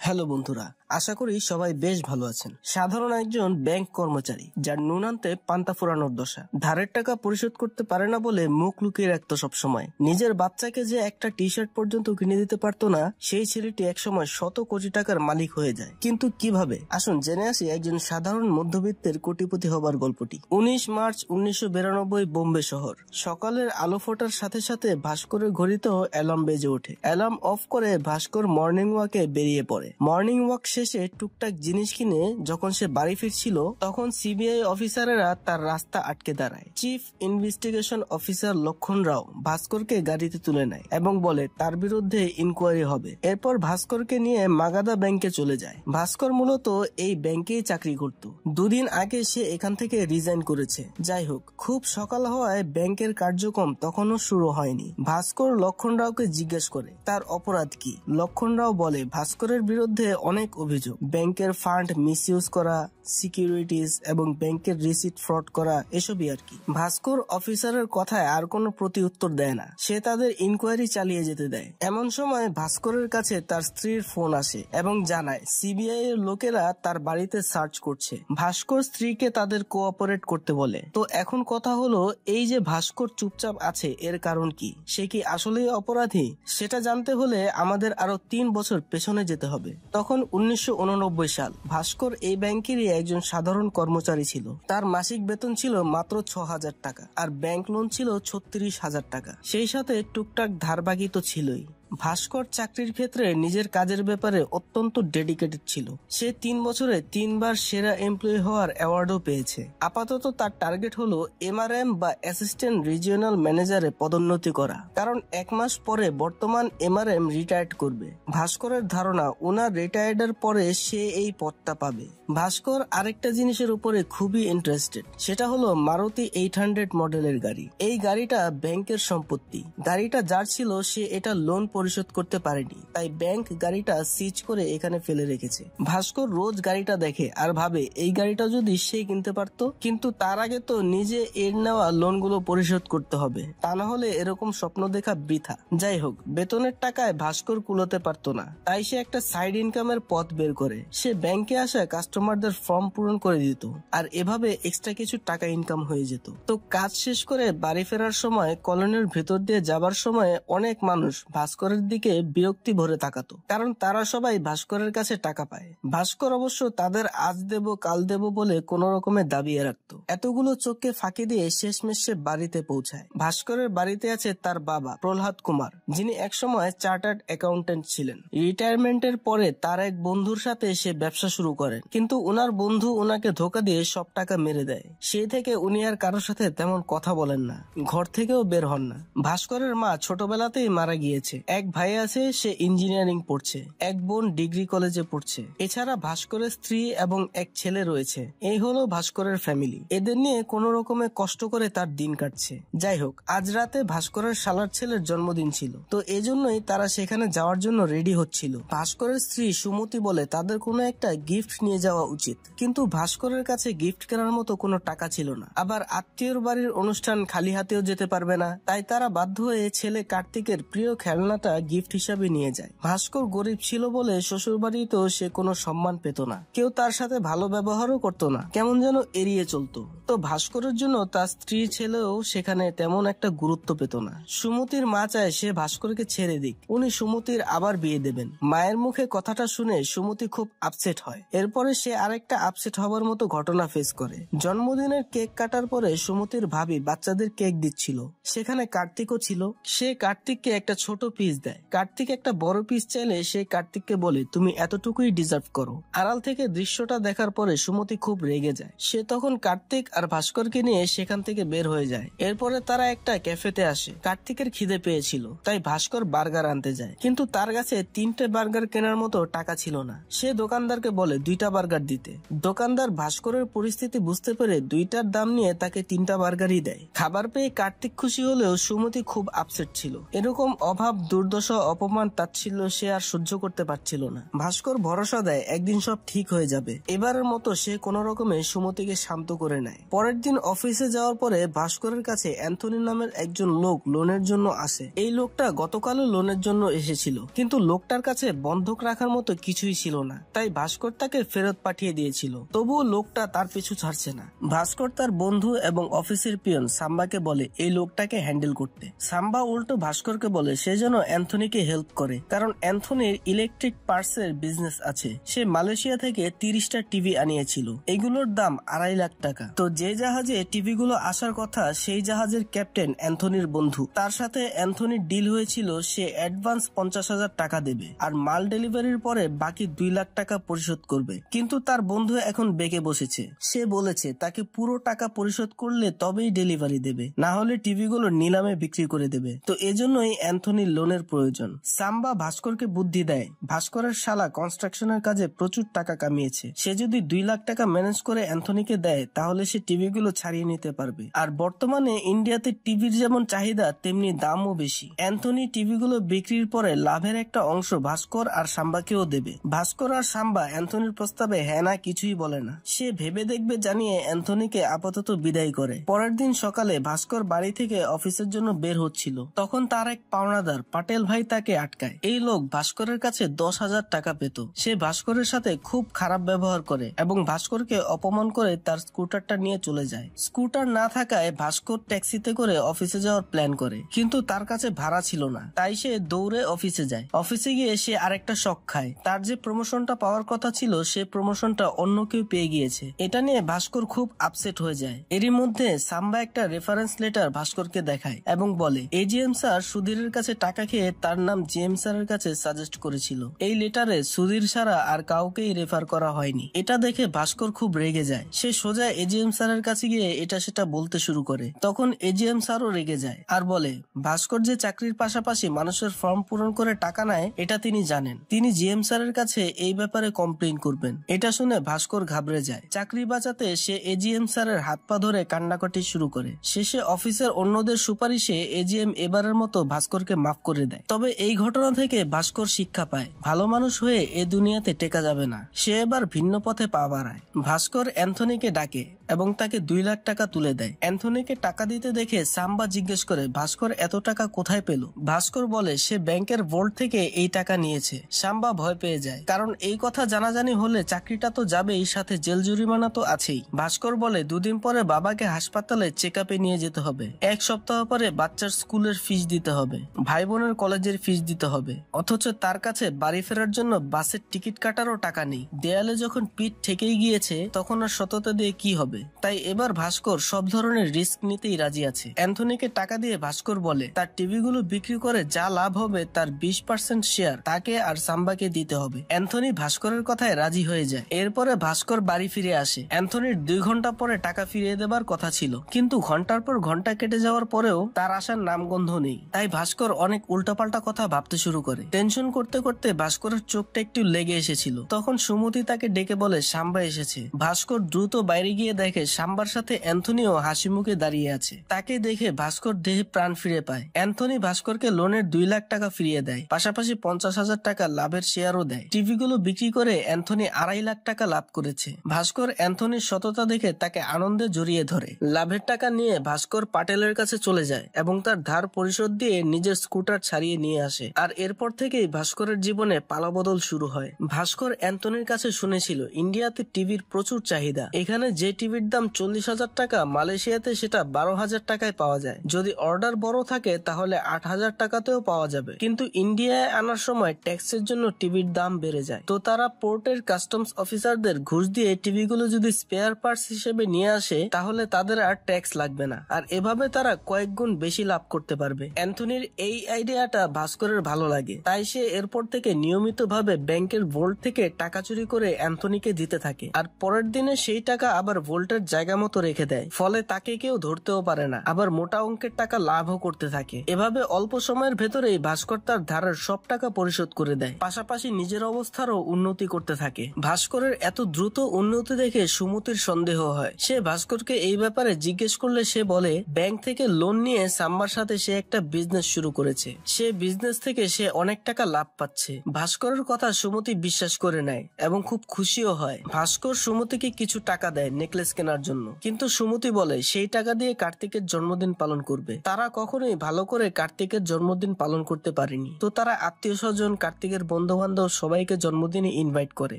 Hello বন্ধুরা, আশা করি সবাই বেশ ভালো আছেন। সাধারণ একজন ব্যাংক কর্মচারী যার নুন আনতে পান্তা ফোরানোর দশা, ধারের টাকা পরিশোধ করতে পারে না বলে মুখ লুকিয়ে রাখতো সবসময়। নিজের বাচ্চাকে যে একটা টি শার্ট পর্যন্ত কিনে দিতে পারতো না, সেই ছেলেটি একসময় শত কোটি টাকার মালিক হয়ে যায়। কিন্তু কিভাবে? আসুন জেনে আসি একজন সাধারণ মধ্যবিত্তের কোটিপতি হবার গল্পটি। 19 মার্চ 1992 বোম্বে শহর। সকালের আলো ফোটার সাথে সাথে ভাস্করের ঘড়িতেও অ্যালার্ম বেজে ওঠে। অ্যালার্ম অফ করে ভাস্কর মর্নিং ওয়াকে বেরিয়ে পড়ে। মর্নিং ওয়াক শেষে টুকটাক জিনিস কিনে যখন সে বাড়ি ফিরছিল, তখন সিবিআই অফিসারেরা তার রাস্তা আটকে দাঁড়ায়। চিফ ইনভেস্টিগেশন অফিসার লক্ষণ রাও ভাস্করকে গাড়িতে তুলে নেয় এবং বলে তার বিরুদ্ধে ইনকোয়ারি হবে। এরপর ভাস্করকে নিয়ে মাগাদা ব্যাংকে চলে যায়। ভাস্কর মূলত এই ব্যাংকেই চাকরি করত। দুদিন আগে সে এখান থেকে রিজাইন করেছে। যাই হোক, খুব সকাল হওয়ায় ব্যাংকের কার্যক্রম তখনও শুরু হয়নি। ভাস্কর লক্ষণ রাওকে জিজ্ঞেস করে তার অপরাধ কি। লক্ষণ রাও বলে ভাস্করের বিরুদ্ধে অনেক অভিযোগ, ব্যাংকের ফান্ড মিসইউজ করা, সিকিউরিটিজ এবং ব্যাংকের রিসিট ফ্রড করা, এসবই আর কি। ভাস্কর অফিসারের কথায় আর কোনো প্রতি উত্তর দেয় না। সে তাদের ইনকোয়ারি চালিয়ে যেতে দেয়। এমন সময় ভাস্করের কাছে তার স্ত্রীর ফোন আসে এবং জানায় সিবিআই এর লোকেরা তার বাড়িতে সার্চ করছে। ভাস্কর স্ত্রীকে তাদের কোঅপারেট করতে বলে। তো এখন কথা হলো, এই যে ভাস্কর চুপচাপ আছে এর কারণ কি? সে কি আসলেই অপরাধী? সেটা জানতে হলে আমাদের আরো 3 বছর পেছনে যেতে হবে। তখন 1989 সাল। ভাস্কর এই ব্যাংকেরই একজন সাধারণ কর্মচারী ছিল। তার মাসিক বেতন ছিল মাত্র 6,000 টাকা আর ব্যাংক লোন ছিল 36,000 টাকা। সেই সাথে টুকটাক ধারবাকি তো ছিলই। ভাস্কর চাকরির ক্ষেত্রে নিজের কাজের ব্যাপারে অত্যন্ত ডেডিকেটেড ছিল। সে 3 বছরে 3 বার সেরা এমপ্লয়ি হওয়ার অ্যাওয়ার্ডও পেয়েছে। আপাতত তার টার্গেট হলো এমআরএম বা অ্যাসিস্ট্যান্ট রিজিওনাল ম্যানেজারে পদোন্নতি করা, কারণ 1 মাস পরে বর্তমান এমআরএম রিটায়ার্ড করবে। ভাস্করের ধারণা ওনার রিটায়ার্ডের পরে সে এই পদটা পাবে। ভাস্কর আরেকটা জিনিসের উপরে খুবই ইন্টারেস্টেড, সেটা হলো মারুতি 800 মডেলের গাড়ি। এই গাড়িটা ব্যাংকের সম্পত্তি। গাড়িটা যার ছিল সে এটা লোন পরিশোধ করতে পারেনি, তাই ব্যাংক গাড়িটা সিজ করে এখানে ফেলে রেখেছে। ভাস্কর রোজ গাড়িটা দেখে আর ভাবে এই গাড়িটা যদি সে কিনতে পারতো, কিন্তু তার আগে তো নিজে এর নেওয়া লোনগুলো পরিশোধ করতে হবে, তা না হলে এরকম স্বপ্ন দেখা বৃথা। যাই হোক, বেতনের টাকায় ভাস্কর কুলোতে পারতো না, তাই সে একটা সাইড ইনকামের পথ বের করে। সে ব্যাংকে আসা কাস্টমারদের ফর্ম পূরণ করে দিত আর এভাবে এক্সট্রা কিছু টাকা ইনকাম হয়ে যেত। তো কাজ শেষ করে বাড়ি ফেরার সময় কলোনির ভেতর দিয়ে যাবার সময় অনেক মানুষ ভাস্করের দিকে বিরক্তি ভরে তাকাতো, কারণ তারা সবাই ভাস্করের কাছে টাকা পায়। ভাস্কর অবশ্য তাদের আজ দেব কাল দেব বলে কোন রকমের দাবিয়ে রাখতো। এতগুলো চোখকে ফাঁকি দিয়ে শেষমেশ সে বাড়িতে পৌঁছায়। ভাস্করের বাড়িতে আছে তার বাবা প্রহ্লাদ কুমার, যিনি একসময় চার্টার্ড অ্যাকাউন্টেন্ট ছিলেন। রিটায়ারমেন্টের পরে তার এক বন্ধুর সাথে সে ব্যবসা শুরু করেন, কিন্তু ওনার বন্ধু ওনাকে ধোকা দিয়ে সব টাকা মেরে দেয়। সেই থেকে উনি আর কারোর সাথে তেমন কথা বলেন না, ঘর থেকেও বের হন না। ভাস্করের মা ছোটবেলাতেই মারা গিয়েছে। এক ভাই আছে, সে ইঞ্জিনিয়ারিং পড়ছে। এক বোন ডিগ্রি কলেজে পড়ছে। এছাড়া ভাস্করের স্ত্রী এবং এক ছেলে রয়েছে। এই হলো ভাস্করের ফ্যামিলি। এদের নিয়ে কোনো রকমে কষ্ট করে তার দিন কাটছে। যাই হোক, আজ রাতে ভাস্করের শালার ছেলের জন্মদিন ছিল, তো এজন্যই তারা সেখানে যাওয়ার জন্য রেডি হচ্ছিল। ভাস্করের স্ত্রী সুমতি বলে তাদের কোনো একটা গিফট নিয়ে যাওয়া উচিত, কিন্তু ভাস্করের কাছে গিফট কেনার মতো কোনো টাকা ছিল না। আবার আত্মীয়র বাড়ির অনুষ্ঠান খালি হাতেও যেতে পারবে না, তাই তারা বাধ্য হয়ে ছেলে কার্তিকের প্রিয় খেলনাটা গিফট হিসাবে নিয়ে যায়। ভাস্কর গরিব ছিল বলে শ্বশুর বাড়িতেও সে কোনো সম্মান পেত না, কেউ তার সাথে ভালো ব্যবহারও করতো না, কেমন যেন এড়িয়ে চলতো। তো ভাস্করের জন্য তার স্ত্রী ছেলেও সেখানে তেমন একটা গুরুত্ব পেত না। সুমতির মা চায় সে ভাস্করকে ছেড়ে দিক, উনি সুমতির আবার বিয়ে দেবেন। মায়ের মুখে কথাটা শুনে সুমতি খুব আপসেট হয়। এরপরে সে আরেকটা আপসেট হবার মতো ঘটনা ফেস করে। জন্মদিনের কেক কাটার পরে সুমতির ভাবি বাচ্চাদের কেক দিচ্ছিল, সেখানে কার্তিকও ছিল। সে কার্তিককে একটা ছোট পিস দেয়। কার্তিক একটা বড় পিস চাইলে সে কার্তিককে বলে তুমি এতটুকুই ডিজার্ভ করো। আড়াল থেকে দৃশ্যটা দেখার পরে সুমতি খুব রেগে যায়। সে তখন কার্তিক আর ভাস্করকে নিয়ে সেখান থেকে বের হয়ে যায়। এরপরে তারা একটা ক্যাফেতে আসে। কার্তিকের খিদে পেয়েছিল, তাই ভাস্কর বার্গার আনতে যায়, কিন্তু তার কাছে 3টে বার্গার কেনার মতো টাকা ছিল না। সে দোকানদারকে বলে 2টা বার্গার বার্গার দিতে। দোকানদার ভাস্করের পরিস্থিতি বুঝতে পেরে 2টার দাম নিয়ে তাকে 3টা বার্গারই দেয়। খাবার পেয়ে কার্তিক খুশি হলেও সুমতি খুব আপসেট ছিল। এরকম অভাব, দুর্দশা, অপমান, তাচ্ছিল্য সে আর সহ্য করতে পারছিল না। ভাস্কর ভরসা দেয় একদিন সব ঠিক হয়ে যাবে। এবারের মতো সে কোনো রকমে সুমতিকে শান্ত করে নেয়। পরের দিন অফিসে যাওয়ার পরে ভাস্করের কাছে অ্যান্থনি নামের একজন লোক লোনের জন্য আসে। এই লোকটা গতকালও লোনের জন্য এসেছিল, কিন্তু লোকটার কাছে বন্ধক রাখার মতো কিছুই ছিল না, তাই ভাস্কর তাকে ফেরত পাঠিয়ে দিয়েছিল। তবুও লোকটা তার পিছু ছাড়ছে না। ভাস্কর তার বন্ধু এবং অফিসের পিয়ন সাম্বাকে বলে এই লোকটাকে হ্যান্ডেল করতে। সাম্বা উল্টো ভাস্করকে বলে সে যেন অ্যান্থনিকে হেল্প করে, কারণ অ্যান্থনির ইলেকট্রিক পার্টসের বিজনেস আছে। সে মালয়েশিয়া থেকে 30টা টিভি আনিয়েছিল, এগুলোর দাম 2.5 লাখ টাকা। তো যে জাহাজে টিভিগুলো আসার কথা সেই জাহাজের ক্যাপ্টেন অ্যান্থনির বন্ধু। তার সাথে অ্যান্থনির ডিল হয়েছিল সে অ্যাডভান্স 50,000 টাকা দেবে আর মাল ডেলিভারির পরে বাকি 2 লাখ টাকা পরিশোধ করবে। কিন্তু তার বন্ধু এখন বেঁকে বসেছে। সে বলেছে তাকে পুরো টাকা পরিশোধ করলে তবেই ডেলিভারি দেবে, না হলে টিভিগুলো নিলামে বিক্রি করে দেবে। তো এজন্যই অ্যান্থনির লোনের প্রয়োজন। সাম্বা ভাস্করকে বুদ্ধি দেয়। ভাস্করের শালা কনস্ট্রাকশনের কাজে প্রচুর টাকা কামিয়েছে, সে যদি 2 লাখ টাকা ম্যানেজ করে অ্যান্থনিকে দেয় তাহলে সে টিভিগুলো ছাড়িয়ে নিতে পারবে। আর বর্তমানে ইন্ডিয়াতে টিভির যেমন চাহিদা তেমনি দামও বেশি। অ্যান্থনি টিভিগুলো বিক্রির পরে লাভের একটা অংশ ভাস্কর আর সাম্বাকেও দেবে। ভাস্কর আর সাম্বা অ্যান্থনির প্রস্তাবে হ্যাঁ না কিছুই বলে না। সে ভেবে দেখবে জানিয়ে অ্যান্থনিকে আপাতত বিদায় করে। পরের দিন সকালে ভাস্কর বাড়ি থেকে অফিসের জন্য বের হচ্ছিল, তখন তার এক পাওনাদার পাটেল ভাই তাকে আটকায়। এই লোক ভাস্করের কাছে 10,000 টাকা পেত। সে ভাস্করের সাথে খুব খারাপ ব্যবহার করে এবং ভাস্করকে অপমান করে তার স্কুটারটা নিয়ে চলে যায়। স্কুটার না থাকায় ভাস্কর ট্যাক্সিতে করে অফিসে যাওয়ার প্ল্যান করে, কিন্তু তার কাছে ভাড়া ছিল না, তাই সে দৌড়ে অফিসে যায়। অফিসে গিয়ে সে আরেকটা শক খায়। তার যে প্রমোশনটা পাওয়ার কথা ছিল সে প্রমোশনটা অন্য কেউ পেয়ে গিয়েছে। এটা নিয়ে ভাস্কর খুব আপসেট হয়ে যায়। এরই মধ্যে সাম্বা একটা রেফারেন্স লেটার ভাস্করকে দেখায় এবং বলে এজিএম স্যার সুধীরের কাছে টাকা খেয়ে তার নাম জিএম স্যারের কাছে সাজেস্ট করেছিল। এই লেটারে সুধীর ছাড়া আর কাউকেই রেফার করা হয়নি। এটা দেখে ভাস্কর খুব রেগে যায়। সে সোজা এজিএম স্যারের কাছে গিয়ে এটা সেটা বলতে শুরু করে। তখন এজিএম স্যারও রেগে যায় আর বলে ভাস্কর যে চাকরির পাশাপাশি মানুষের ফর্ম পূরণ করে টাকা নেয় এটা তিনি জানেন। তিনি জিএম স্যারের কাছে এই ব্যাপারে কমপ্লেইন করবেন। এটা শুনে ভাস্কর ঘাবড়ে যায়। চাকরি বাঁচাতে সে এজিএম স্যারের হাত পা ধরে কান্নাকাটি শুরু করে। শেষে অফিসের অন্যদের সুপারিশে এজিএম এবারের মতো ভাস্করকে মাফ করে দেয়। তবে এই ঘটনা থেকে ভাস্কর শিক্ষা পায়, ভালো মানুষ হয়ে এ দুনিয়াতে টেকা যাবে না। সে এবার ভিন্ন পথে পা বাড়ায়। ভাস্কর অ্যান্থনিকে ডাকে এবং তাকে 2 লাখ টাকা তুলে দেয়। অ্যান্থনিকে টাকা দিতে দেখে সাম্বা জিজ্ঞেস করে ভাস্কর এত টাকা কোথায় পেল। ভাস্কর বলে সে ব্যাংকের ভোল্ট থেকে এই টাকা নিয়েছে। সাম্বা ভয় পেয়ে যায়, কারণ এই কথা জানাজানি হলে চাকরিটা তো যাবেই, সাথে জেল জরিমানা তো আছেই। ভাস্কর বলে 2 দিন পরে বাবাকে হাসপাতালে চেক আপে নিয়ে যেতে হবে, 1 সপ্তাহ পরে বাচ্চার স্কুলের ফিস দিতে হবে, ভাই বোনের কলেজের ফিস দিতে হবে। অথচ তার কাছে বাড়ি ফেরার জন্য বাসের টিকিট কাটারও টাকা নেই। দেয়ালে যখন পিঠ ঠেকেই গিয়েছে তখন আর সততা দিয়ে কি হবে। তাই এবার ভাস্কর সব ধরনের রিস্ক নিতেই রাজি আছে। অ্যান্থনিকে টাকা দিয়ে ভাস্কর বলে তার টিভিগুলো বিক্রি করে যা লাভ হবে তার 20% শেয়ার তাকে আর সাম্বাকে দিতে হবে। অ্যান্থনি ভাস্করের কথায় রাজি হয়ে যায়। এরপরে ভাস্কর বাড়ি ফিরে আসে। অ্যান্থনির 2 ঘন্টা পরে টাকা ফিরিয়ে দেবার কথা ছিল, কিন্তু ঘন্টার পর ঘন্টা কেটে যাওয়ার পরেও তার আসার নামগন্ধ নেই। তাই ভাস্কর অনেক উল্টাপাল্টা কথা ভাবতে শুরু করে। টেনশন করতে করতে ভাস্করের চোখটা একটু লেগে এসেছিল। তখন সুমতি তাকে ডেকে বলে সাম্বা এসেছে। ভাস্কর দ্রুত বাইরে গিয়ে দেখে সাম্বার সাথে অ্যান্থনিও হাসি মুখে দাঁড়িয়ে আছে। তাকে দেখে ভাস্কর দেহে প্রাণ ফিরে পায়। অ্যান্থনি ভাস্করকে লোনের 2 লাখ টাকা ফিরিয়ে দেয়, পাশাপাশি 50,000 টাকা লাভের শেয়ারও দেয়। টিভিগুলো বিক্রি করে অ্যান্থনি 2.5 লাখ টাকা লাভ করেছে। ভাস্কর অ্যান্থনির সততা দেখে তাকে আনন্দে জড়িয়ে ধরে। লাভের টাকা নিয়ে ভাস্কর পাটেলের কাছে চলে যায় এবং তার ধার পরিশোধ দিয়ে নিজের স্কুটার ছাড়িয়ে নিয়ে আসে। আর এরপর থেকেই ভাস্করের জীবনে পালাবদল শুরু হয়। ভাস্কর অ্যান্থনির কাছে শুনেছিল ইন্ডিয়াতে টিভির প্রচুর চাহিদা। এখানে যে টিভির দাম 40,000 টাকা, মালয়েশিয়াতে সেটা 12,000 টাকায় পাওয়া যায়। যদি অর্ডার বড় থাকে তাহলে 8,000 টাকাতেও পাওয়া যাবে। কিন্তু ইন্ডিয়ায় আনার সময় ট্যাক্সের জন্য টিভির দাম বেড়ে যায়। তো তারা পোর্টের কাস্টমস অফিসারদের ঘুষ দিয়ে টিভিগুলো যদি স্পেয়ার পার্টস হিসেবে নিয়ে আসে তাহলে তাদের আর ট্যাক্স লাগবে না, আর এভাবে তারা কয়েক গুণ বেশি লাভ করতে পারবে। অ্যান্থনির এই আইডিয়াটা ভাস্করের ভালো লাগে, তাই সে এরপর থেকে নিয়মিতভাবে ব্যাংকের ভোল্ট থেকে টাকা চুরি করে অ্যান্থনিকে দিতে থাকে। আর পরের দিনে সেই টাকা আবার ভোল্টের জায়গা মতো রেখে দেয়, ফলে তাকে কেউ ধরতেও পারে না। আবার মোটা অঙ্কের টাকা লাভও করতে থাকে। এভাবে অল্প সময়ের ভেতরেই ভাস্কর তার ধারের সব টাকা পরিশোধ করে দেয়, পাশাপাশি নিজের অবস্থারও উন্নতি করতে থাকে। ভাস্কর ভাস্করের এত দ্রুত উন্নতি দেখে সুমতির সন্দেহ হয়। সে ভাস্করকে এই ব্যাপারে জিজ্ঞেস করলে সে বলে ব্যাংক থেকে লোন নিয়ে সাম্বার সাথে সে একটা বিজনেস শুরু করেছে, সে বিজনেস থেকে সে অনেক টাকা লাভ পাচ্ছে। ভাস্করের কথা সুমতি বিশ্বাস করে নেয় এবং খুব খুশিও হয়। ভাস্কর সুমতিকে কিছু টাকা দেয় নেকলেস কেনার জন্য, কিন্তু সুমতি বলে সেই টাকা দিয়ে কার্তিকের জন্মদিন পালন করবে। তারা কখনোই ভালো করে কার্তিকের জন্মদিন পালন করতে পারেনি, তো তারা আত্মীয় স্বজন, কার্তিকের বন্ধু বান্ধব সবাইকে জন্মদিনে ইনভাইট করে।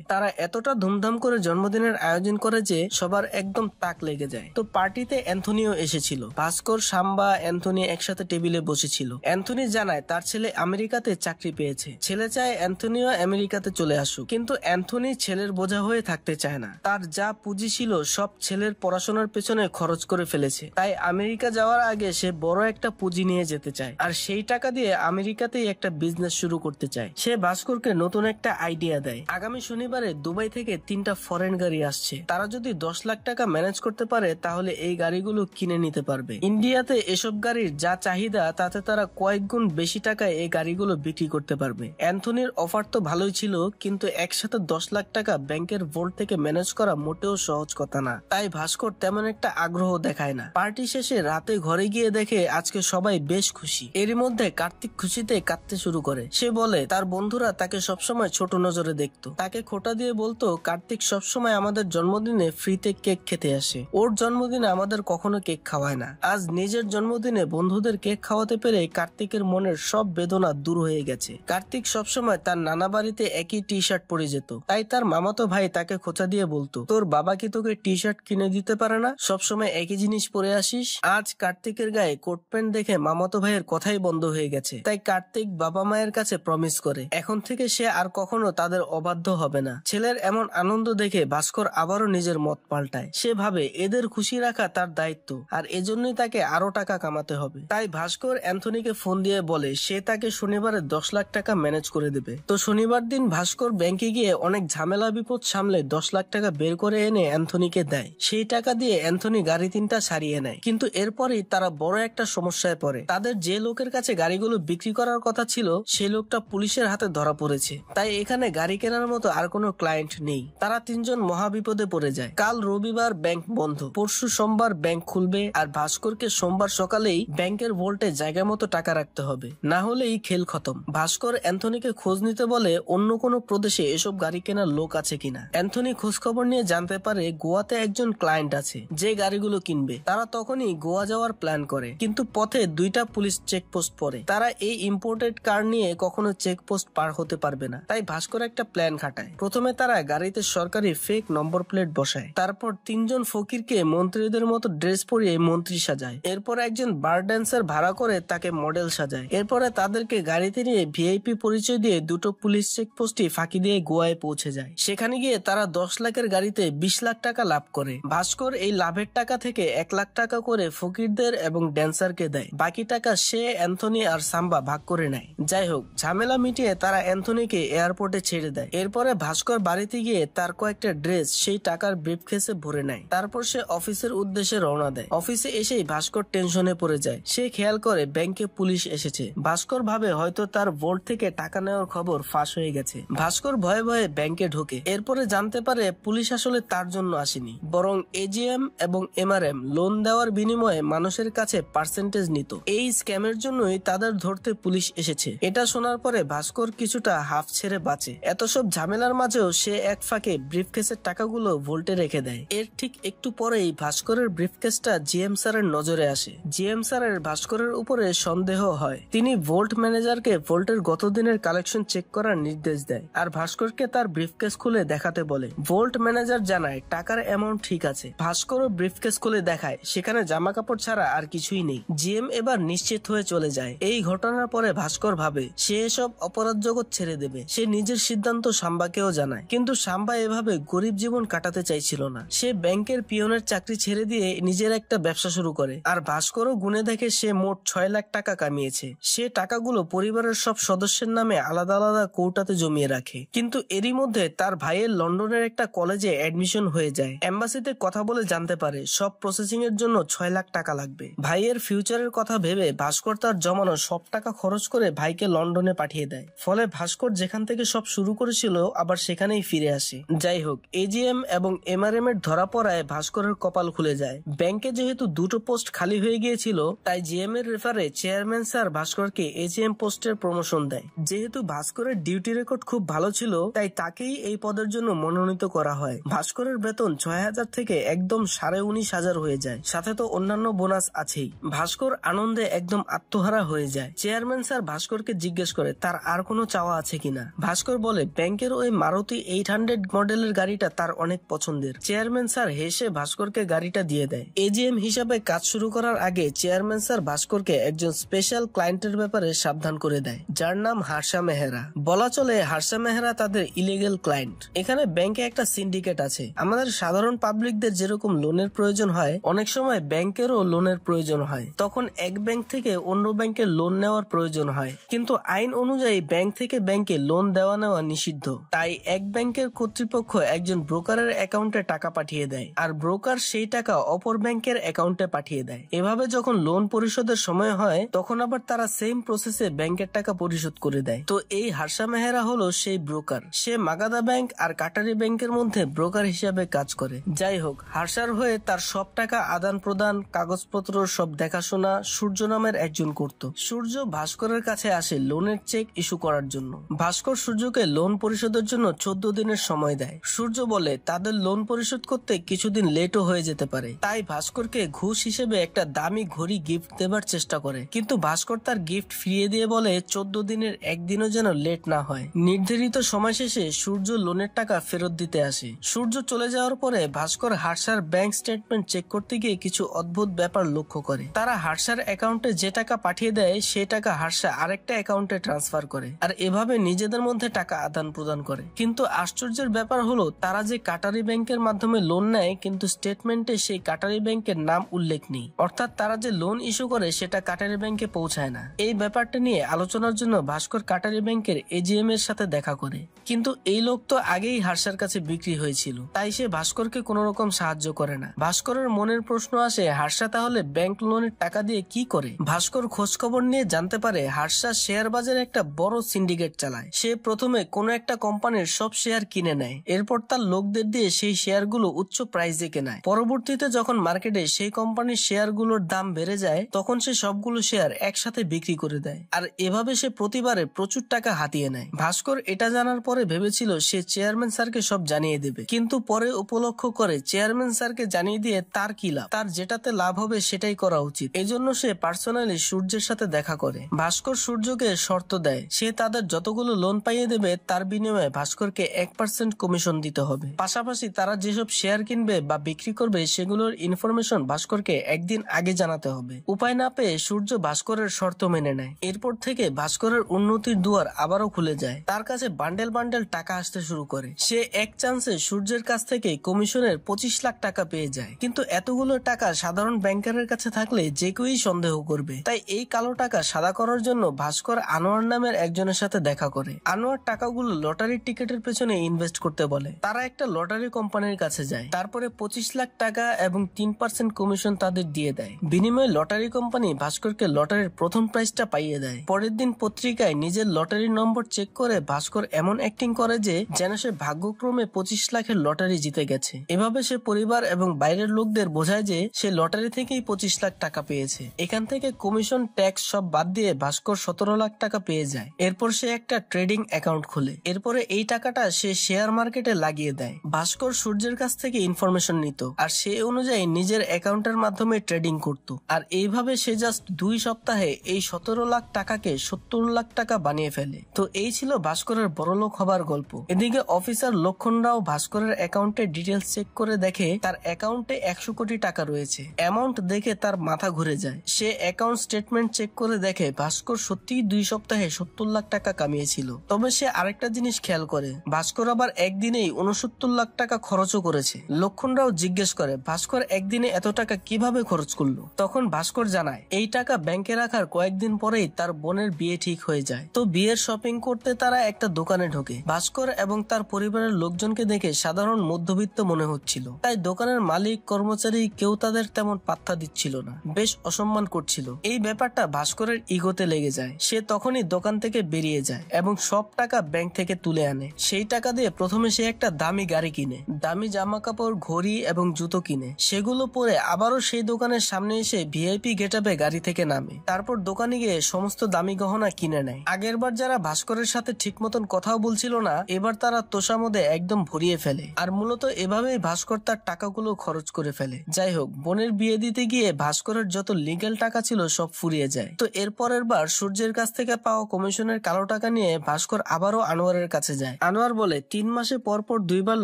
তারা এতটা ধুমধাম করে জন্মদিনের আয়োজন করে যে সবার একদম তাক লেগে যায়। তো পার্টিতে অ্যান্থনিও এসেছিল। ভাস্কর, সাম্বা, অ্যান্থনি একসাথে টেবিলে বসেছিল। অ্যান্থনি জানায় তার ছেলে আমেরিকাতে চাকরি পেয়েছে। ছেলে চায় অ্যান্থনিও আমেরিকাতে চলে আসুক, কিন্তু অ্যান্থনি ছেলের বোঝা হয়ে থাকতে চায় না। তার যা পুঁজি ছিল সব ছেলের পড়াশোনার পেছনে খরচ করে ফেলেছে, তাই আমেরিকা যাওয়ার আগে সে বড় একটা পুঁজি নিয়ে যেতে চায়, আর সেই টাকা দিয়ে আমেরিকাতেই একটা বিজনেস শুরু করতে চায়। সে ভাস্করকে নতুন একটা আইডিয়া দেয়। আগামী শনিবারে দুবাই থেকে 3টা ফরেন গাড়ি আসছে, তারা যদি 10 লাখ টাকা ম্যানেজ করতে পারে তাহলে এই গাড়িগুলো কিনে নিতে পারবে। ইন্ডিয়াতে এসব গাড়ির যা চাহিদা তাতে তারা কয়েক গুণ বেশি টাকায় এই গাড়িগুলো বিক্রি করতে পারবে। অ্যান্থনির অফার তো ভালোই ছিল, কিন্তু একসাথে 10 লাখ টাকা ব্যাংকের ভোল্ট থেকে ম্যানেজ করা মোটেও সহজ কথা না, তাই ভাস্কর তেমন একটা আগ্রহ দেখায় না। পার্টি শেষে রাতে ঘরে গিয়ে দেখে আজকে সবাই বেশ খুশি। এরই মধ্যে কার্তিক খুশিতে কাঁদতে শুরু করে। সে বলে তার বন্ধুরা তাকে সবসময় ছোট নজরে দেখতো, তাকে খোঁটা দিয়ে বলতো কার্তিক সবসময় আমাদের জন্মদিনে ফ্রিতে কেক খেতে আসে, ওর জন্মদিনে আমাদের কখনো কেক খাওয়ায় না। আজ নিজের জন্মদিনে বন্ধুদের কেক খাওয়াতে পেরে কার্তিকের মনের সব বেদনা দূর হয়ে গেছে। কার্তিক সবসময় তার নানা বাড়িতে একই টি শার্ট পরে যেত, তাই তার মামাতো ভাই তাকে খোঁচা দিয়ে বলতো তোর বাবা কি তোকে টি শার্ট কিনে দিতে পারে না, সবসময় একই জিনিস পরে আসিস। আজ কার্তিকের গায়ে কোট প্যান্ট দেখে মামাতো ভাইয়ের কথাই বন্ধ হয়ে গেছে, তাই কার্তিক বাবা মায়ের কাছে প্রমিস করে এখন থেকে সে আর কখনো তাদের অবাধ্য হবে না। ছেলের এমন আনন্দ দেখে ভাস্কর আবারও নিজের মত পাল্টায়। সে ভাবে এদের খুশি রাখা তার দায়িত্ব, আর এজন্যই তাকে আরো টাকা কামাতে হবে। তাই ভাস্কর অ্যান্থনিকে ফোন দিয়ে বলে সে তাকে শনিবারে 10 লাখ টাকা ম্যানেজ করে দেবে। তো শনিবার দিন ভাস্কর ব্যাংকে গিয়ে অনেক ঝামেলা বিপদ সামলে 10 লাখ টাকা বের করে এনে অ্যান্থনিকে দেয়। সেই টাকা দিয়ে অ্যান্থনি গাড়ি 3টা সারিয়ে নেয়, কিন্তু এরপরই তারা বড় একটা সমস্যায় পড়ে। তাদের যে লোকের কাছে গাড়িগুলো বিক্রি করার কথা ছিল সেই লোকটা পুলিশের হাতে ধরা পড়েছে, তাই এখানে গাড়ি কেনার মতো আর কোনো ক্লায়েন্ট নেই। তারা 3জন মহা বিপদে পড়ে যায়। কাল রবিবার ব্যাংক বন্ধ, পরশু সোমবার ব্যাংক খুলবে, আর ভাস্করকে সোমবার সকালেই ব্যাংকের ভোল্টে জায়গা মতো টাকা রাখতে হবে, না হলেই খেল খতম। ভাস্কর অ্যান্থনিকে খোঁজ নিতে বলে অন্য কোনো প্রদেশে এসব গাড়ি কেনার লোক আছে কিনা। অ্যান্থনি খোঁজ খবর নিয়ে জানতে পারে গোয়াতে একজন ক্লায়েন্ট আছে যে গাড়িগুলো কিনবে। তারা তখনই গোয়া যাওয়ার প্ল্যান করে, কিন্তু পথে 2টা পুলিশ চেকপোস্ট পড়ে। তারা এই ইম্পোর্টেড কার নিয়ে কখনো চেকপোস্ট পার হতে পারবে না, তাই ভাস্কর একটা প্ল্যান খাটায়। প্রথমে তারা গাড়িতে সরকারি ফেক নম্বর প্লেট বসায়, তারপর 3জন ফকিরকে মন্ত্রীদের মতো ড্রেস পরিয়ে মন্ত্রী সাজায়, এরপর একজন বার ড্যান্সার ভাড়া করে তাকে মডেল সাজায়। এরপরে তাদেরকে গাড়িতে নিয়ে ভিআইপি পরিচয় দিয়ে 2টো পুলিশ চেকপোস্টই ফাঁকি দিয়ে গোয়ায় পৌঁছে যায়। সেখানে গিয়ে তারা 10 লাখের গাড়িতে 20 লাখ টাকা লাভ করে। ভাস্কর এই লাভের টাকা থেকে 1 লাখ টাকা করে ফকিরদের এবং ড্যান্সারকে দেয়, বাকি টাকা সে, অ্যান্থনি আর সাম্বা ভাগ করে নেয়। যাই হোক, ঝামেলা মিটিয়ে তারা অ্যান্থনিকে এয়ারপোর্টে ছেড়ে দেয়। এরপরে ভাস্কর বাড়িতে গিয়ে তার কয়েকটা ড্রেস সেই টাকার ব্রিফকেসে ভরে নেয়। তারপর সে অফিসের উদ্দেশ্যে রওনা দেয়। অফিসে এসেই ভাস্কর টেনশনে পড়ে যায়। সে খেয়াল করে ব্যাংকে পুলিশ এসেছে। ভাস্কর ভাবে হয়তো তার ভোল্ট থেকে টাকা নেওয়ার খবর ফাঁস হয়ে গেছে। ভাস্কর ভয়ে ভয়ে ব্যাংকে ঢোকে। এরপরে জানতে পারে পুলিশ আসলে তার জন্য আসেনি, বরং এজিএম এবং এমআরএম লোন দেওয়ার বিনিময়ে মানুষের কাছে পার্সেন্টেজ নিত। এই স্ক্যামের জন্যই তাদের ধরতে পুলিশ এসেছে। এটা শোনার পরে ভাস্কর কিছুটা হাফ ছেড়ে বাঁচে। এত সব ঝামেলার মাঝেও সে এক ফাঁকে ব্রিফকেসের টাকাগুলো ভোল্টে রেখে দেয়। এর ঠিক একটু পরেই ভাস্করের ব্রিফকেসটা জিএম স্যারের নজরে আসে। জিএম স্যারের ভাস্করের উপরে সন্দেহ হয়। তিনি ভোল্ট ম্যানেজারকে ভোল্টের গত দিনের কালেকশন চেক করার নির্দেশ দেয়, আর ভাস্করকে তার ব্রিফকেস খুলে দেখাতে বলে। ভোল্ট ম্যানেজার জানায় টাকার অ্যামাউন্ট ঠিক আছে। ভাস্করও ব্রিফকেস খুলে দেখায় সেখানে জামা কাপড় ছাড়া আর কিছুই নেই। জিএম এবার নিশ্চিত হয়ে চলে যায়। এই ঘটনার পরে ভাস্কর ভাবে সে এসব অপরাধ জগৎ ছেড়ে দেবে। সে নিজের সিদ্ধান্ত সাম্বাকেও জানায়, কিন্তু সাম্বা এভাবে গরিব জীবন কাটাতে চাইছিল না। সে ব্যাংকের পিয়নের চাকরি ছেড়ে দিয়ে নিজের একটা ব্যবসা শুরু করে, আর ভাস্করও গুনে দেখে সে মোট 6 লাখ টাকা কামিয়েছে। সে টাকাগুলো পরিবারের সব সদস্যের নামে আলাদা আলাদা কৌটাতে জমিয়ে রাখে। কিন্তু এরই মধ্যে তার ভাইয়ের লন্ডনের একটা কলেজে অ্যাডমিশন হয়ে যায়। এম্বাসিতে কথা বলে জানতে পারে সব প্রসেসিং এর জন্য 6 লাখ টাকা লাগবে। ভাইয়ের ফিউচারের কথা ভেবে ভাস্কর তার জমানো সব টাকা খরচ করে ভাইকে লন্ডনে পাঠিয়ে দেয়। ফলে ভাস্কর যেখান থেকে সব শুরু করেছিল আবার সেখানেই ফিরে আসে। যাই হোক, এজিএম এবং এমআরএম এর ধরা পড়ায় ভাস্করের কপাল খুলে যায়। ব্যাংকে যেহেতু দুটো পোস্ট খালি হয়ে গিয়েছিল, তাই জিএম এর রেফারে চেয়ারম্যান স্যার ভাস্করকে এজিএম পোস্টের প্রমোশন দেয়। যেহেতু ভাস্করের ডিউটি রেকর্ড খুব ভালো ছিল, তাই তাকেই এই পদের জন্য মনোনীত করা হয়। ভাস্করের বেতন 6,000 থেকে একদম 19,500 হয়ে যায়, সাথে তো অন্যান্য বোনাস আছেই। ভাস্কর আনন্দে একদম আত্মহারা হয়ে যায়। চেয়ারম্যান স্যার ভাস্করকে জিজ্ঞেস করে তার আর কোনো চাওয়া আছে কিনা। ভাস্কর বলে ব্যাংকের ওই মারুতি 800 মডেলের গাড়িটা তার অনেক পছন্দের। চেয়ারম্যান স্যার হেসে ভাস্করকে গাড়িটা দিয়ে দেয়। এজিএম হিসাবে কাজ শুরু করার আগে চেয়ারম্যান স্যার ভাস্করকে একজন স্পেশাল ক্লায়েন্টের ব্যাপারে সাবধান করে দেয়, যার নাম হার্ষা মেহরা। বলা চলে হার্ষা মেহরা তাদের ইলিগেল ক্লায়েন্ট। এখানে ব্যাংকে একটা সিন্ডিকেট আছে। আমাদের সাধারণ পাবলিকদের যেরকম লোনের প্রয়োজন হয়, অনেক সময় ব্যাংকেরও লোনের প্রয়োজন হয়। তখন এক ব্যাংক থেকে অন্য ব্যাংকে লোন নেওয়ার প্রয়োজন হয়, কিন্তু আইন অনুযায়ী ব্যাংক থেকে ব্যাংকে লোন দেওয়া নেওয়া নিষিদ্ধ। তাই এক ব্যাংকের কর্তৃপক্ষ একজন ব্রোকারের অ্যাকাউন্টে টাকা পাঠিয়ে দেয়, আর ব্রোকার সেই টাকা অপর ব্যাংকের অ্যাকাউন্টে পাঠিয়ে দেয়। এভাবে যখন লোন পরিশোধের সময় হয়, তখন আবার তারা সেম প্রসেসে ব্যাংকের টাকা পরিশোধ করে দেয়। তো এই হার্ষা মেহরা হলো সেই ব্রোকার। সে মাগাদা ব্যাংক আর কাটারি ব্যাংকের মধ্যে ব্রোকার হিসাবে কাজ করে। যাই হোক, হার্ষার হয়ে তার সব টাকা আদান প্রদান, কাগজপত্র সব দেখাশোনা সূর্য নামের একজন করত। সূর্য ভাস্করের কাছে আসে লোনের চেক ইস্যু করার জন্য। ভাস্কর সূর্যকে লোন পরিশোধের জন্য 14 দিনের সময় দেয়। সূর্য বলে তাদের লোন পরিশোধ করতে কিছুদিন লেটও হয়ে যেতে পারে, তাই ভাস্করকে ঘুষ হিসেবে একটা দামি ঘড়ি গিফট দেবার চেষ্টা করে। কিন্তু ভাস্কর তার গিফট ফিরিয়ে দিয়ে বলে 14 দিনের একদিনও যেন লেট না হয়। নির্ধারিত সময় শেষে সূর্য লোনের টাকা ফেরত দিতে আসে। সূর্য চলে যাওয়ার পরে ভাস্কর হার্ষার ব্যাংক স্টেটমেন্ট চেক করতে গিয়ে কিছু অদ্ভুত ব্যাপার লক্ষ্য করে। তারা হার্ষার অ্যাকাউন্টে যে টাকা পাঠিয়ে দেয়, সে টাকা হার্ষা আরেকটা অ্যাকাউন্টে ট্রান্সফার করে, আর এভাবে নিজেদের মধ্যে টাকা আদান প্রদান করে। কিন্তু আশ্চর্যের ব্যাপার হলো, তারা যে কাটারি ব্যাংকের মাধ্যমে লোন নেয়, কিন্তু স্টেটমেন্টে সেই কাটারি ব্যাংকের নাম উল্লেখ নেই। অর্থাৎ তারা যে লোন ইস্যু করে সেটা কাটারি ব্যাংকে পৌঁছায় না। এই ব্যাপারটা নিয়ে আলোচনার জন্য ভাস্কর কাটারি ব্যাংকের এজিএম এর সাথে দেখা করে, কিন্তু এই লোক তো আগেই হার্ষার কাছে বিক্রি হয়েছিল, তাই সে ভাস্করকে কোনো রকম সাহায্য করে না। ভাস্করের মনের প্রশ্ন আসে, হার্ষা তাহলে ব্যাংক লোনের টাকা দিয়ে কি করে? ভাস্কর খোঁজ খবর নিয়ে জানতে পারে হার্ষা শেয়ার বাজারে একটা বড় সিন্ডিকেট চালায়। সে প্রথমে কোনো একটা কোম্পানির সব শেয়ার কিনে নেয়, এরপর তার লোকদের দিয়ে সেই শেয়ারগুলো উচ্চ প্রাইসে কেনায়। পরবর্তীতে যখন মার্কেটে সেই কোম্পানির শেয়ারগুলোর দাম বেড়ে যায়, তখন সে সবগুলো শেয়ার একসাথে বিক্রি করে দেয়, আর এভাবে সে প্রতিবারে প্রচুর টাকা হাতিয়ে নেয়। ভাস্কর এটা জানার পরে ভেবেছিল সে চেয়ারম্যান স্যারকে সব জানিয়ে দেবে, কিন্তু পরে উপলক্ষ করে চেয়ারম্যান স্যারকে জানিয়ে দিয়ে তার কি লাভ? তার যেটাতে লাভ হবে সেটাই করা উচিত। এজন্য সে পার্সোনালি সূর্যের সাথে দেখা করে। ভাস্কর সূর্যকে শর্ত দেয়, সে তাদের যতগুলো লোন পাইয়ে দেবে তার বিনিময়ে ভাস্করকে 1% কমিশন দিতে হবে। পাশাপাশি তারা যেসব শেয়ার কিনবে বা বিক্রি করবে সেগুলোর ইনফরমেশন ভাস্করকে একদিন আগে জানাতে হবে। উপায় না পেয়ে সূর্য ভাস্করের শর্ত মেনে নেয়। এরপর থেকে ভাস্করের উন্নতির দুয়ার আবারও খুলে যায়। তার কাছে বান্ডেল বান্ডেল টাকা আসতে শুরু করে। সে এক চান্সে সূর্যের কাছ থেকে কমিশনের 25 লাখ টাকা পেয়ে যায়। কিন্তু এতগুলো টাকা সাধারণ ব্যাংকারের কাছে থাকলে যে কেউই সন্দেহ করবে, তাই এই কালো টাকা সাদা করার জন্য ভাস্কর আনোয়ার নামের একজনের সাথে দেখা করে। আনোয়ার টাকাগুলো লটারির টিকিটের পেছনে ইনভেস্ট করতে বলে। তারা একটা লটারি কোম্পানির কাছে যায়, তারপরে 25 লাখ টাকা এবং 3% কমিশন তাদের দিয়ে দেয়। বিনিময়ে লটারি কোম্পানি ভাস্করকে লটারির প্রথম প্রাইজটা পাইয়ে দেয়। পরের দিন পত্রিকায় নিজের লটারির নম্বর চেক করে ভাস্কর এমন অ্যাক্টিং করে যে যেন সে ভাগ্যক্রমে 25 লাখের লটারি জিতে গেছে। এভাবে সে পরিবার এবং বাইরের লোকদের বোঝায় যে সে লটারি থেকেই 25 লাখ টাকা পেয়েছে। এখান থেকে কমিশন, ট্যাক্স সব বাদ দিয়ে ভাস্কর 17 লাখ টাকা পেয়ে যায়। এরপর সে একটা ট্রেডিং অ্যাকাউন্ট খোলে। এরপরে এই টাকাটা সে শেয়ার মার্কেটে লাগিয়ে দেয়। ভাস্কর সূর্যের কাছ থেকে ইনফরমেশন নিত, আর সে অনুযায়ী নিজের অ্যাকাউন্টের মাধ্যমে ট্রেডিং করত। আর এইভাবে সে জাস্ট 2 সপ্তাহে এই 17 লাখ টাকাকে 70 লাখ টাকা বানিয়ে ফেলে। তো এই ছিল ভাস্করের বড়লোক হবার গল্প। এদিকে অফিসার লক্ষণ রাও ভাস্করের অ্যাকাউন্টে ডিটেলস চেক করে দেখে তার অ্যাকাউন্টে 100 কোটি টাকা রয়েছে। অ্যামাউন্ট দেখে তার মাথা ঘুরে যায়। সে অ্যাকাউন্ট স্টেটমেন্ট চেক করে দেখে ভাস্কর সত্যিই 2 সপ্তাহে 70 লাখ টাকা কামিয়েছিল। তবে সে আরেকটা জিনিস খেয়াল করে, ভাস্কর আবার একদিনেই 69 লাখ টাকা খরচও করেছে। লক্ষণ রাও জিজ্ঞেস করে ভাস্কর একদিনে এত টাকা কিভাবে খরচ করলো? তখন ভাস্কর জানায় এই টাকা ব্যাংকে রাখার কয়েকদিন পরেই তার বোনের বিয়ে ঠিক হয়ে যায়। তো বিয়ের শপিং করতে তারা একটা দোকানে ঢোকে। ভাস্কর এবং তার পরিবারের লোকজনকে দেখে সাধারণ মধ্যবিত্ত মনে হচ্ছিল, তাই দোকানের মালিক, কর্মচারী কেউ তাদের তেমন পাত্তা দিচ্ছিল না, বেশ অসম্মান করছিল। এই ব্যাপারটা ভাস্করের ইগোতে লেগে যায়। সে তখনই দোকান থেকে বেরিয়ে যায় এবং সব টাকা ব্যাংক থেকে তুলে আনে। সেই টাকা দিয়ে প্রথমে সে একটা দামি গাড়ি কিনে, দামি জামা কাপড়, ঘড়ি এবং জুতো কিনে। সেগুলো পরে আবারও সেই দোকানের সামনে এসে ভিআইপি গেটআপে গাড়ি থেকে নামে। তারপর দোকানে গিয়ে সমস্ত দামি গহনা কিনে নেয়। আগের বার যারা ভাস্করের সাথে ঠিক মতন কথাও বলছিল না, এবার তারা তোষামোদে একদম ভরিয়ে ফেলে। আর মূলত এভাবেই ভাস্কর তার টাকাগুলো খরচ করে ফেলে। যাই হোক, বোনের বিয়ে দিতে গিয়ে ভাস্করের যত লিগ্যাল টাকা ছিল সব ফুরিয়ে যায়। তো এরপরের বার সূর্যের কাছ থেকে পাওয়া কমিশনের কালো টাকা নিয়ে ভাস্কর আবারও আনোয়ারের কাছে যায়। আনোয়ার বলে 3 মাসে পরপর 2 বার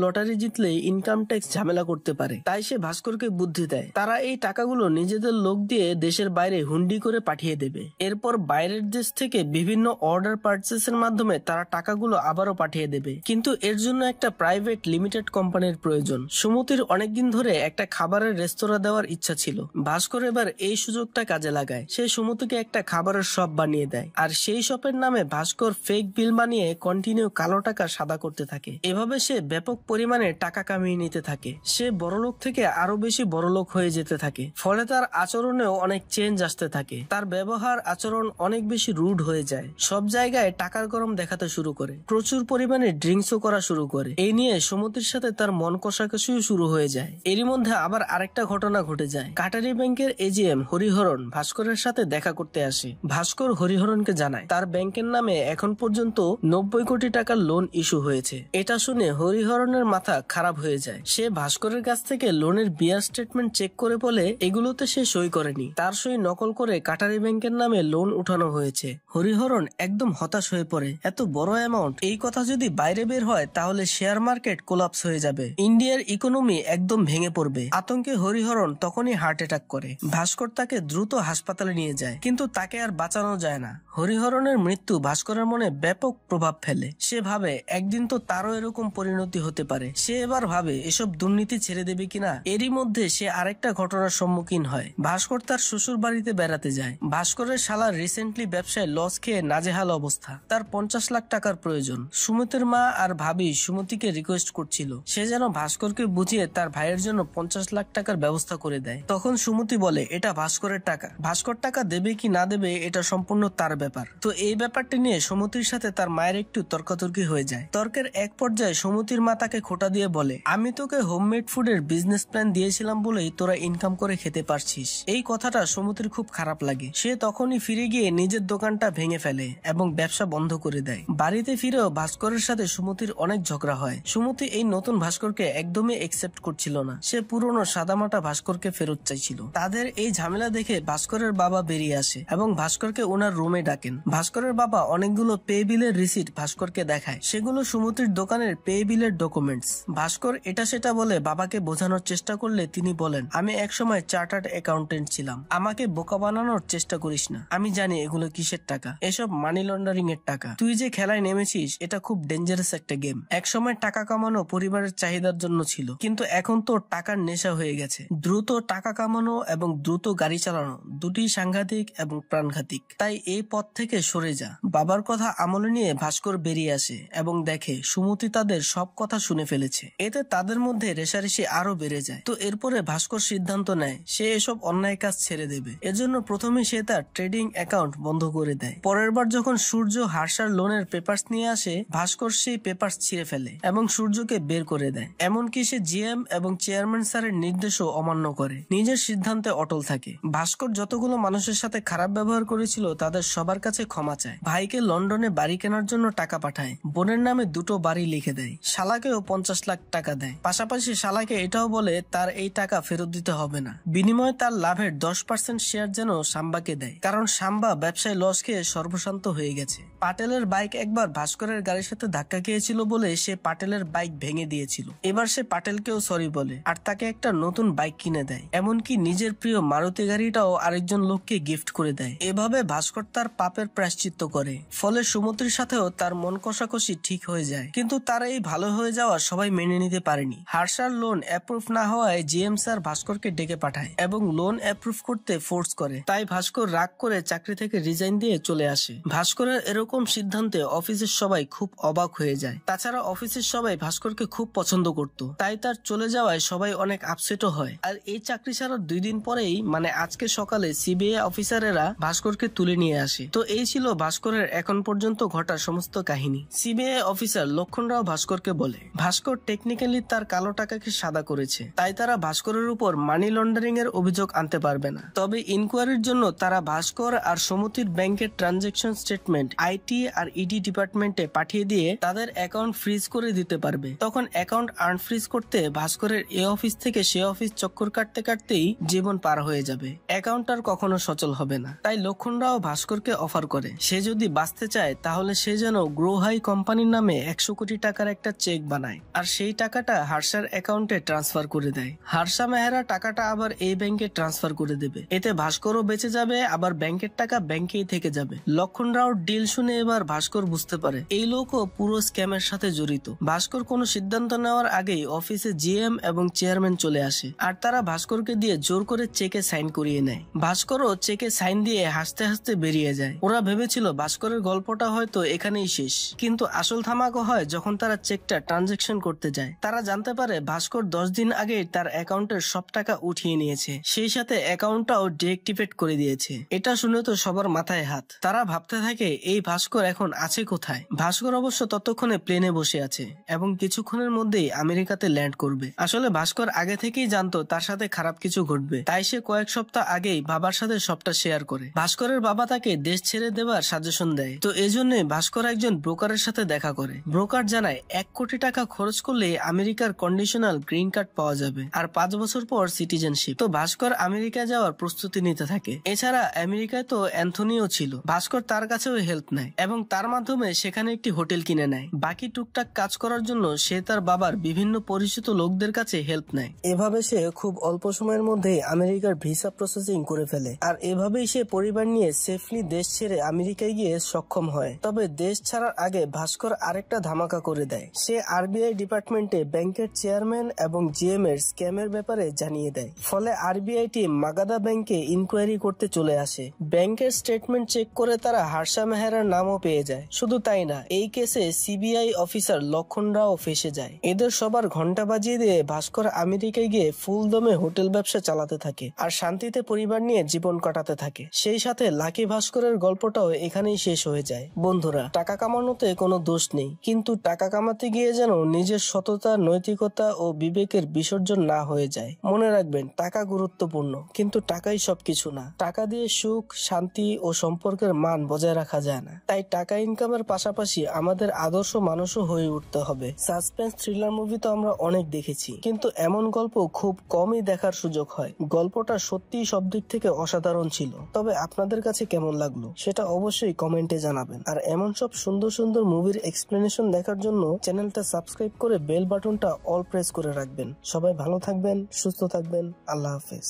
লটারি জিতলে ইনকাম ট্যাক্স ঝামেলা করতে পারে। তাই সে ভাস্করকে বুদ্ধি দেয়, তারা এই টাকাগুলো নিজেদের লোক দিয়ে দেশের বাইরে হুন্ডি করে পাঠিয়ে দেবে। এরপর বাইরের দেশ থেকে বিভিন্ন অর্ডার পারচেসের মাধ্যমে তারা টাকাগুলো আবারও পাঠিয়ে দেবে। কিন্তু এর জন্য একটা প্রাইভেট লিমিটেড কোম্পানির প্রয়োজন। সুমতির অনেকদিন ধরে একটা খাবারের রেস্তোরাঁ দেওয়ার ইচ্ছা ছিল। ভাস্কর এবার এই সুযোগটা কাজে লাগায়। সে সুমতিকে একটা খাবারের শপ বানিয়ে দেয়। আর সেই শপের নামে ভাস্কর ফেক বিল বানিয়ে কন্টিনিউ কালো টাকা সাদা করতে থাকে। এভাবে সে ব্যাপক পরিমাণে টাকা কামিয়ে নিতে থাকে। সে বড়লোক থেকে আরো বেশি বড়লোক হয়ে যেতে থাকে। ফলে তার আচরণেও অনেক চেঞ্জ আসতে থাকে। তার ব্যবহার আচরণ অনেক বেশি রুড হয়ে যায়। সব জায়গায় টাকার গরম দেখাতে শুরু করে। প্রচুর পরিমাণে ড্রিঙ্কসও করা শুরু করে। এই নিয়ে সুমতির সাথে তার মন কষাকষিও শুরু হয়ে যায়। এরই মধ্যে আবার আরেকটা ঘটনা ঘটে যায়। কাটারি ব্যাংকের এজিএম হরিহরন ভাস্করের সাথে দেখা করতে আসে। ভাস্কর হরিহরনকে জানায় তার ব্যাংকের নামে এখন পর্যন্ত 90 কোটি টাকার লোন ইস্যু হয়েছে। এটা শুনে হরিহরনের মাথা খারাপ হয়ে যায়। সে ভাস্করের কাছ থেকে লোনের বিয়ার স্টেটমেন্ট চেক করে বলে এগুলোতে সে সই করেনি, তার সই নকল করে কাটারি ব্যাংকের নামে লোন উঠানো হয়েছে। হরিহরন একদম হতাশ হয়ে পড়ে। এত বড় অ্যামাউন্ট, এই কথা যদি বাইরে বের হয় তাহলে শেয়ার মার্কেট কোলাপস হয়ে যাবে, ইন্ডিয়ার ইকোনমি একদম ভেঙে পড়বে। আতঙ্কে হরিহরন তখনই হার্ট অ্যাটাক করে। ভাস্কর তাকে দ্রুত হাসপাতালে নিয়ে যায়, কিন্তু তাকে আর বাঁচানো যায় না। হরিহরনের মৃত্যু ভাস্করের মনে ব্যাপক প্রভাব ফেলে। সে ভাবে একদিন তো তারও এরকম পরিণতি হতে পারে। সে এবার ভাবে এসব দুর্নীতি ছেড়ে দেবে কিনা। এরই মধ্যে সে আরেকটা ঘটনার সম্মুখীন হয়। ভাস্কর তার শ্বশুর বাড়িতে বেড়াতে যায়। ভাস্করের শালার রিসেন্টলি ব্যবসায় লস খেয়ে নাজেহাল অবস্থা। তার 50 লাখ টাকার প্রয়োজন। সুমতির মা আর ভাবি সুমতিকে রিকোয়েস্ট করছিল সে যেন ভাস্করকে বুঝিয়ে তার ভাইয়ের জন্য 50 লাখ টাকার ব্যবস্থা করে দেয়। তখন সুমতি বলে এটা ভাস্করের টাকা, ভাস্কর টাকা দেবে কি না দেবে এটা সম্পূর্ণ তার ব্যাপার। তো এই ব্যাপারটি নিয়ে সুমতির সাথে তার মায়ের একটু তর্কাতর্কি হয়ে যায়। তর্কের এক পর্যায়ে সুমতির মা তাকে খোঁটা দিয়ে বলে আমি তোকে হোমমেড ফুডের বিজনেস প্ল্যান দিয়েছিলাম বলেই তোরা ইনকাম করে খেতে পারছিস। এই কথাটা সুমতির খুব খারাপ লাগে। সে তখনই ফিরে গিয়ে নিজের দোকানটা ভেঙে ফেলে এবং ব্যবসা বন্ধ করে দেয়। বাড়িতে ফিরেও ভাস্করের সাথে সুমতির অনেক ঝগড়া হয়। সুমতি এই নতুন ভাস্করকে একদমই একসেপ্ট করছিল না। সে পুরনো সাদামাটা ভাস্করকে ফেরত চাইছিল। তাদের এই ঝামেলা দেখে ভাস্করের বাবা বেরিয়ে আসে এবং ভাস্করকে ওনার রুমে ডাকেন। ভাস্করের বাবা অনেকগুলো পে বিলের রিসিট ভাস্করকে দেখায়। সেগুলো সুমতির দোকানের পে বিলের ডকুমেন্টস। ভাস্কর এটা সেটা বলে বাবাকে বোঝানোর চেষ্টা করলে তিনি বলেন আমি একসময় চার্টার্ড অ্যাকাউন্টেন্ট ছিলাম, আমাকে বোকা বানানোর চেষ্টা করিস না। আমি জানি এগুলো কিসের টাকা, এসব মানি লন্ডারিং এর টাকা। তুই যে খেলায় নেমেছিস এটা খুব ডেঞ্জারাস একটা গেম। একসময় টাকা কামানো পরিবারের চাহিদার জন্য ছিল, কিন্তু এখন তো টাকার নেশা হয়ে গেছে। দ্রুত টাকা কামানো এবং দ্রুত গাড়ি চালানো দুটি সাংঘাতিক এবং প্রাণঘাতিক। তাই এই পথ থেকে সরে যা। বাবার কথা আমলে নিয়ে ভাস্কর বেরিয়ে আসে এবং দেখে সুমতি তাদের সব কথা শুনে ফেলেছে। এতে তাদের মধ্যে রেষারেষি আরো বেড়ে যায়। তো এরপরে ভাস্কর সিদ্ধান্ত নেয় সে এসব অন্যায় কাজ ছেড়ে দেবে। এজন্য প্রথমে সে তার ট্রেডিং অ্যাকাউন্ট বন্ধ করে দেয়। পরের বার যখন সূর্য হার্ষার লোনের পেপারস নিয়ে আসে ভাস্কর সেই পেপারস ছিঁড়ে ফেলে এবং সূর্যকে বের করে দেয়। এমনকি সে জিএম এবং চেয়ারম্যান স্যারের নির্দেশও অমান্য করে। নিজের সিদ্ধান্তে অটল থাকে। ভাস্কর যতগুলো মানুষের সাথে খারাপ ব্যবহার করেছিল তাদের সবার কাছে ক্ষমা চায়। ভাইকে লন্ডনে বাড়ি কেনার জন্য টাকা পাঠায়। বোনের নামে 2টো বাড়ি লিখে দেয়। শালাকেও 50 লাখ টাকা দেয়। পাশাপাশি শালাকে এটাও বলে তার এই টাকা ফেরত দিতে হবে না, বিনিময়ে তার লাভের 10% শেয়ার যেন সাম্বাকে দেয়, কারণ সাম্বা ব্যবসায় লস খেয়ে সর্বশান্ত হয়ে গেছে। পাটেলের বাইক একবার ভাস্করের গাড়ির সাথে ধাক্কা খেয়েছিল বলে সে পাটেলের বাইক ভেঙে দিয়েছিল। এবার সে পাটেলকেও সরি বলে আর তাকে একটা নতুন বাইক কিনে দেয়। এমনকি নিজের প্রিয় মারুতি গাড়িটাও আরেকজন লোককে গিফট করে দেয়। এভাবে ভাস্কর তার পাপের প্রায়শ্চিত্ত করে। ফলে সুমতির সাথেও তার মন কষাকষি ঠিক হয়ে যায়। কিন্তু তার এই ভালো হয়ে যাওয়া সবাই মেনে নিতে পারেনি। হার্ষার লোন অ্যাপ্রুভ না হওয়ায় জিএম স্যার ভাস্করকে ডেকে পাঠায় এবং লোন অ্যাপ্রুভ করতে ফোর্স করে। তাই ভাস্কর রাগ করে চাকরি থেকে রিজাইন দিয়ে চলে আসে। ভাস্করের এরকম সিদ্ধান্তে অফিসের সবাই খুব অবাক হয়ে যায়। তাছাড়া অফিসের সবাই ভাস্করকে খুব পছন্দ করত। তাই তার চলে যাওয়ায় সবাই অনেক আপসেটও হয়। আর এই চাকরি ছাড়ার 2 দিন পরেই মানে আজকে সকালে সিবিআই অফিসারেরা ভাস্করকে তুলে নিয়ে আসে। তো এই ছিল ভাস্করের এখন পর্যন্ত ঘটা সমস্ত কাহিনী। সিবিআই অফিসার অফিসার লক্ষণ রাও ভাস্করকে বলে ভাস্কর টেকনিক্যালি তার কালো টাকাকে সাদা করেছে, তাই তারা ভাস্করের উপর মানি লন্ডারিং এর অভিযোগ আনতে পারবে না। তবে ইনকোয়ারির জন্য তারা ভাস্কর আর সমতির ব্যাংকের ট্রানজাকশন স্টেটমেন্ট আইটি আর ইডি ডিপার্টমেন্টে পাঠিয়ে দিয়ে তাদের অ্যাকাউন্ট ফ্রিজ করে দিতে পারবে। তখন অ্যাকাউন্ট আনফ্রিজ করতে ভাস্করের এ অফিস থেকে সে অফিস চক্কর কাটতে কাটতেই জীবন পার হয়ে যাবে, অ্যাকাউন্ট আর কখনো সচল হবে না। তাই লক্ষণ রাও ভাস্করকে অফার করে সে যদি বাঁচতে চায় তাহলে সে যেন গ্রো হাই কোম্পানির নামে 100 কোটি টাকার একটা চেক বানায় আর সেই টাকাটা হার্ষার অ্যাকাউন্টে ট্রান্সফার করে দেয়। হার্ষা মেহরা টাকাটা আবার এই ব্যাংকে ট্রান্সফার করে দেবে, এতে ভাস্করও বেঁচে যাবে, আবার ব্যাংকের টাকা ব্যাংকেই থেকে যাবে। লক্ষণ রাওর ডিল শুনে এবার ভাস্কর বুঝতে পারে এই লোকও পুরো স্ক্যামের সাথে জড়িত। ভাস্কর কোনো সিদ্ধান্ত নেওয়ার আগেই অফিসে জিএম এবং চেয়ারম্যান চলে আসে আর তারা ভাস্করকে দিয়ে জোর করে চেকে সাইন করিয়ে নেয়। ভাস্করও চেকে সাইন দিয়ে হাসতে হাসতে বেরিয়ে যায়। ওরা ভেবেছিল ভাস্করের গল্পটা হয়তো এখানেই শেষ, কিন্তু আসল ধামাকা হয় যখন তারা চেকটা ট্রানজাকশন করতে যায়। তারা জানতে পারে ভাস্কর 10 দিন আগে তার অ্যাকাউন্টের সব টাকা উঠিয়ে নিয়েছে, সেই সাথে অ্যাকাউন্টটাও ডিএক্টিভেট করে দিয়েছে। এটা শুনে তো সবার মাথায় হাত। তারা ভাবতে থাকে এই ভাস্কর এখন আছে কোথায়। ভাস্কর অবশ্য ততক্ষণে প্লেনে বসে আছে এবং কিছুক্ষণের মধ্যেই আমেরিকাতে ল্যান্ড করবে। আসলে ভাস্কর আগে থেকেই জানতো তার সাথে খারাপ কিছু ঘটবে, তাই সে কয়েক সপ্তাহ আগেই বাবার সাথে সবটা শেয়ার করে। ভাস্করের বাবা তাকে দেশ ছেড়ে দেওয়ার সাজেশন দেয়, তো এজন্য ভাস্কর একজন ব্রোকারের সাথে দেখা করে। ব্রোকার জানায় 1 কোটি টাকা খরচ করলে আমেরিকার কন্ডিশনাল গ্রিন কার্ড পাওয়া যাবে আর 5 বছর পর সিটিজেনশিপ। তো ভাস্কর আমেরিকা যাওয়ার প্রস্তুতি নিতে থাকে। এছাড়া আমেরিকায় তো অ্যান্থনিও ছিল, ভাস্কর তার কাছেও হেল্প নেয় এবং তার মাধ্যমে সেখানে একটি হোটেল কিনে নেয়। বাকি টুকটাক কাজ করার জন্য সে তার বাবার বিভিন্ন পরিচিত লোকদের কাছে হেল্প নেয়। এভাবে সে খুব অল্প সময়ের মধ্যে আমেরিকার ভিসা প্রসেসিং করে ফেলে আর এভাবেই সে পরিবার নিয়ে সেফলি দেশ ছেড়ে আমেরিকায় গিয়ে সক্ষম হয়। তবে দেশ ছাড়ার আগে ভাস্কর আরেকটা ধামাকা করে দেয়। সে আরবিআই ডিপার্টমেন্টে ব্যাংকের চেয়ারম্যান এবং জিএম এর স্ক্যামের ব্যাপারে জানিয়ে দেয়। ফলে আরবিআই টিম মাগাদা ব্যাংকে ইনকোয়ারি করতে চলে আসে। ব্যাংকের স্টেটমেন্ট চেক করে তারা হার্ষা মেহরার নামও পেয়ে যায়। শুধু তাই না, এই কেসে সিবিআই অফিসার লক্ষণ রাও ফেসে যায়। এদের সবার ঘন্টা বাজিয়ে দিয়ে ভাস্কর আমেরিকায় গিয়ে ফুল দমে হোটেল ব্যবসা চালাতে থাকে আর শান্তিতে পরিবার নিয়ে জীবন কাটাতে থাকে। সেই সাথে লাকি ভাস্করের গল্পটাও এখানেই শেষ হয়ে যায়। বন্ধুরা, টাকা কামানোতে কোনো দোষ নেই, কিন্তু টাকা কামাতে গিয়ে যেন নিজের সততা, নৈতিকতা ও বিবেকের বিসর্জন না হয়ে যায়। মনে রাখবেন, টাকা গুরুত্বপূর্ণ, কিন্তু টাকাই সবকিছু না। টাকা দিয়ে সুখ, শান্তি ও সম্পর্কের মান বজায় রাখা যায় না। তাই টাকা ইনকামের পাশাপাশি আমাদের আদর্শ মানুষও হয়ে উঠতে হবে। সাসপেন্স থ্রিলার মুভি তো আমরা অনেক দেখেছি, কিন্তু এমন গল্প খুব কমই দেখার সুযোগ হয়। গল্পটা সত্যিই সব দিক থেকে অসাধারণ ছিল। তবে আপনাদের কাছে কেমন লাগলো সেটা অবশ্যই কমেন্টে জানাবেন। আর এমন সব সুন্দর সুন্দর মুভির এক্সপ্লেনেশন দেখার জন্য চ্যানেলটা সাবস্ক্রাইব করে বেল বাটনটা অল প্রেস করে রাখবেন। সবাই ভালো থাকবেন, সুস্থ থাকবেন। আল্লাহ হাফেজ।